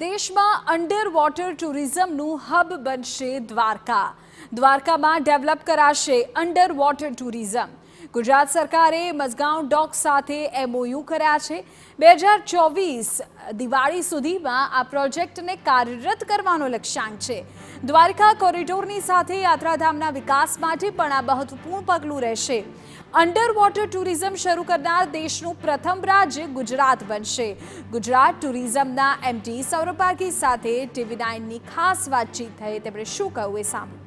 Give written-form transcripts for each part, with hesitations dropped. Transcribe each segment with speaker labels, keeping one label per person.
Speaker 1: દેશમાં under water ટુરિઝમનું hub બનશે દ્વારકા. દ્વારકામાં ડેવલપ કરાશે અંડર વોટર ટુરિઝમ. ગુજરાત સરકારે મઝગાંવ ડોક સાથે MOU કર્યા છે. 2024 દિવાળી સુધીમાં આ પ્રોજેક્ટને કાર્યરત કરવાનો લક્ષ્યાંક છે. દ્વારકા કોરિડોરની સાથે યાત્રાધામના વિકાસ માટે પણ આ મહત્વપૂર્ણ પગલું રહેશે. અંડર વોટર ટુરિઝમ શરૂ કરનાર દેશનું પ્રથમ રાજ્ય ગુજરાત બનશે. ગુજરાત ટુરિઝમના MD સૌરભ પારકી સાથે TV9ની ખાસ વાતચીત થઈ. તેમણે શું કહ્યું એ સાંભળો.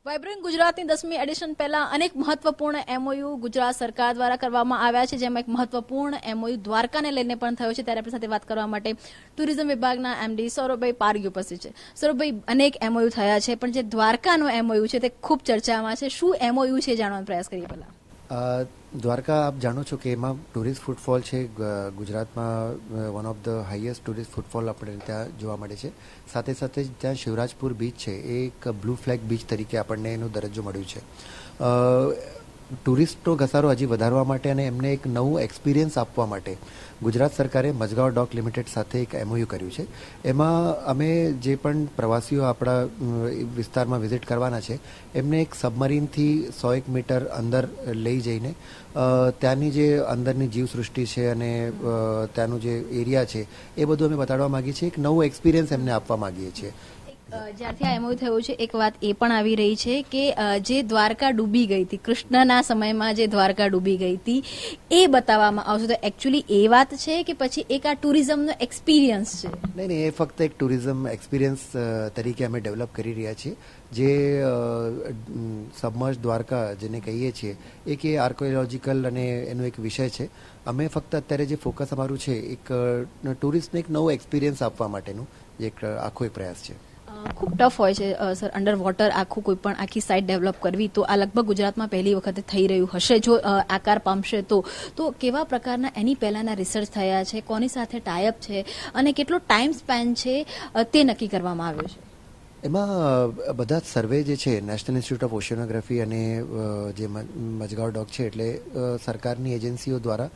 Speaker 2: વાઇબ્રન્ટ ગુજરાતની 10મી એડિશન પહેલા અનેક મહત્વપૂર્ણ MOU ગુજરાત સરકાર દ્વારા કરવામાં આવ્યા છે, જેમાં એક મહત્વપૂર્ણ MOU દ્વારકાને લઈને પણ થયો છે. ત્યારે આપણી સાથે વાત કરવા માટે ટુરિઝમ વિભાગના MD સૌરભભાઈ પારગી ઉપસ્થિત છે. સૌરભભાઈ, અનેક MOU થયા છે, પણ જે દ્વારકાનો MOU છે તે ખૂબ ચર્ચામાં છે. શું MOU છે જાણવાનો પ્રયાસ કરીએ પહેલા.
Speaker 3: દ્વારકા આપ જાણો છો કે એમાં ટુરિસ્ટ ફૂટફોલ છે. ગુજરાતમાં one of the highest tourist footfall આપણે ત્યાં જોવા મળે છે. સાથે સાથે ત્યાં શિવરાજપુર બીચ છે, એ એક બ્લુ ફ્લેગ બીચ તરીકે આપણને એનો દરજ્જો મળ્યું છે. ટુરિસ્ટનો ઘસારો હજી વધારવા માટે અને એમને એક નવું એક્સપિરિયન્સ આપવા માટે ગુજરાત સરકારે મઝગાંવ ડોક લિમિટેડ સાથે એક MOU કર્યું છે. એમાં અમે જે પણ પ્રવાસીઓ આપણા વિસ્તારમાં વિઝિટ કરવાના છે એમને એક સબમરીનથી 101 મીટર અંદર લઈ જઈને ત્યાંની જે અંદરની જીવસૃષ્ટિ છે અને ત્યાંનું જે એરિયા છે એ બધું અમે બતાડવા માગીએ છીએ. એક નવું એક્સપિરિયન્સ એમને આપવા માગીએ છીએ.
Speaker 2: જ્યારથી આ MOU થયું છે, એક વાત એ પણ આવી રહી છે કે જે દ્વારકા ડૂબી ગઈ હતી, કૃષ્ણના સમયમાં જે દ્વારકા ડૂબી ગઈ હતી, એ બતાવવામાં આવશે. તો એકચ્યુઅલી એ વાત છે કે પછી એક આ ટુરિઝમનો એક્સપિરિયન્સ છે? નહીં,
Speaker 3: એ ફક્ત એક ટુરિઝમ એક્સપિરિયન્સ તરીકે અમે ડેવલપ કરી રહ્યા છીએ. જે સબમર્જ દ્વારકા જેને કહીએ છીએ, એક એ આર્કોલોજીકલ અને એનો એક વિષય છે. અમે ફક્ત અત્યારે જે ફોકસ અમારું છે એક ટુરિસ્ટને એક નવો એક્સપિરિયન્સ આપવા માટેનું એક આખો એક પ્રયાસ છે.
Speaker 2: ખૂબ ટફ હોય છે સર, અંડર વોટર આખું કોઈ પણ આખી સાઇટ ડેવલપ કરવી. તો આ લગભગ ગુજરાતમાં પહેલી વખતે થઈ રહ્યું હશે જો આકાર પામશે તો કેવા પ્રકારના એની પહેલાના રિસર્ચ થયા છે, કોની સાથે ટાઈઅપ છે અને કેટલો ટાઈમ સ્પેન છે તે નક્કી કરવામાં આવ્યો છે?
Speaker 3: એમાં બધા જ સર્વે જે છે નેશનલ ઇન્સ્ટિટ્યૂટ ઓફ ઓશિયોનોગ્રાફી અને જે મઝગાંવ ડોક છે, એટલે સરકારની એજન્સીઓ દ્વારા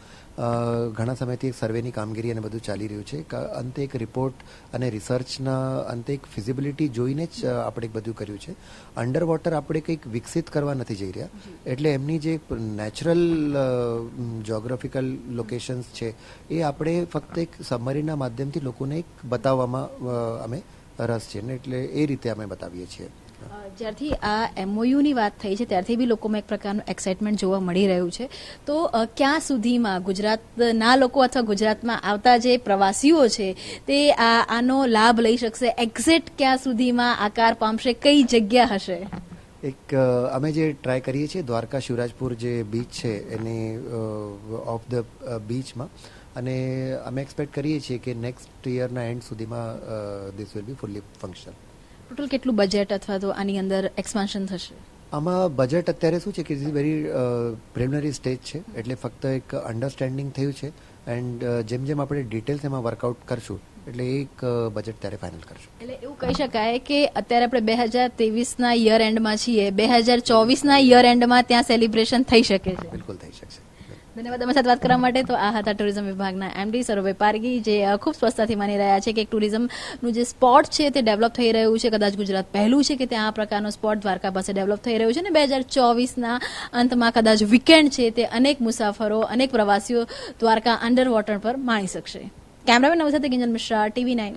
Speaker 3: ઘણા સમયથી એક સર્વેની કામગીરી અને બધું ચાલી રહ્યું છે. અંતે એક રિપોર્ટ અને રિસર્ચના અંતે એક ફિઝિબિલિટી જોઈને જ આપણે બધું કર્યું છે. અંડર વોટર આપણે કંઈક વિકસિત કરવા નથી જઈ રહ્યા. એટલે એમની જે નેચરલ જોગ્રાફિકલ લોકેશન્સ છે એ આપણે ફક્ત એક સબમરીનના માધ્યમથી લોકોને એક બતાવવામાં અમે રસ છે ને, એટલે એ રીતે અમે બતાવીએ છીએ.
Speaker 2: જ્યારથી આ MOUની વાત થઈ છે ત્યારથી બી લોકોમાં એક પ્રકારનું એક્સાઇટમેન્ટ જોવા મળી રહ્યું છે. તો ક્યાં સુધીમાં ગુજરાતના લોકો અથવા ગુજરાતમાં આવતા જે પ્રવાસીઓ છે તે આનો લાભ લઈ શકશે? એક્ઝેક્ટ ક્યાં સુધીમાં આકાર પામશે? કઈ જગ્યા હશે?
Speaker 3: એક અમે જે ટ્રાય કરીએ છીએ દ્વારકા શિવરાજપુર જે બીચ છે એની ઓફ ધ બીચમાં, અને અમે એક્સપેક્ટ કરીએ છીએ કે નેક્સ્ટ યરના એન્ડ સુધીમાં this will be fully functional.
Speaker 2: Total કેટલું બજેટ અથવા તો આની અંદર એક્સપાન્શન થશે?
Speaker 3: આમાં બજેટ અત્યારે શું છે કે ઇઝ વેરી પ્રિલિમિનરી સ્ટેજ છે, એટલે ફક્ત એક અન્ડરસ્ટેન્ડિંગ થયું છે. એન્ડ જેમ જેમ આપણે ડિટેલ્સ એમાં વર્કઆઉટ કરશું એટલે એક બજેટ ત્યારે ફાઇનલ કરશું. એટલે
Speaker 2: એવું કહી શકાય કે અત્યારે આપણે 2023ના યર એન્ડમાં છીએ, 2024ના યર એન્ડમાં ત્યાં સેલિબ્રેશન થઈ શકે છે?
Speaker 3: બિલકુલ થઈ શકશે.
Speaker 2: ધન્યવાદ અમારી સાથે વાત કરવા માટે. તો આ હતા ટુરિઝમ વિભાગના MD સૌરભભાઈ પારગી, જે ખૂબ સ્પષ્ટતાથી માની રહ્યા છે કે એક ટુરિઝમનું જે સ્પોટ છે તે ડેવલપ થઈ રહ્યું છે. કદાચ ગુજરાત પહેલું છે કે ત્યાં આ પ્રકારનો સ્પોટ દ્વારકા પાસે ડેવલપ થઈ રહ્યું છે અને 2024ના અંતમાં કદાચ વીકેન્ડ છે તે અનેક મુસાફરો, અનેક પ્રવાસીઓ દ્વારકા અંડર વોટર પર માણી શકશે. કેમેરામેન નવ સાથે કિંજલ મિશ્રા, TV9.